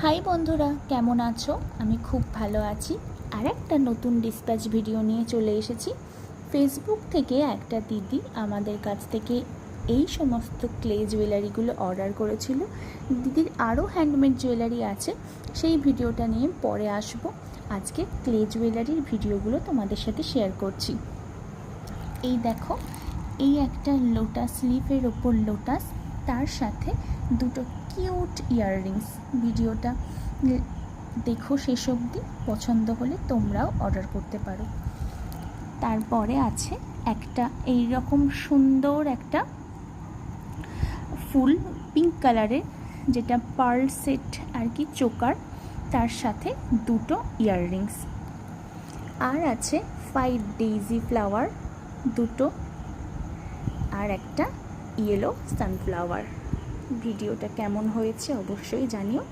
High বন্ধুরা, কেমন আছো? আমি খুব ভালো আছি। আর একটা নতুন ডিসপ্যাচ ভিডিও নিয়ে চলে এসেছি। ফেসবুক থেকে একটা দিদি আমাদের কাছ থেকে এই সমস্ত ক্লে জুয়েলারিগুলো অর্ডার করেছিল। দিদির আরও হ্যান্ডমেড জুয়েলারি আছে, সেই ভিডিওটা নিয়ে পরে আসব। আজকে ক্লে জুয়েলারির ভিডিওগুলো তোমাদের সাথে শেয়ার করছি। এই দেখো, এই একটা লোটাস লিফের ওপর লোটাস, তার সাথে দুটো কিউট ইয়াররিংস। ভিডিওটা দেখো শেষ অবধি, পছন্দ হলে তোমরাও অর্ডার করতে পারো। তারপরে আছে একটা এই রকম সুন্দর একটা ফুল পিঙ্ক কালারের, যেটা পার্ল সেট আর কি, চোকার, তার সাথে দুটো ইয়াররিংস। আর আছে 5 ডেইজি ফ্লাওয়ার দুটো, আর একটা ইয়েলো সানফ্লাওয়ার। ভিডিওটা কেমন হয়েছে অবশ্যই জানিও।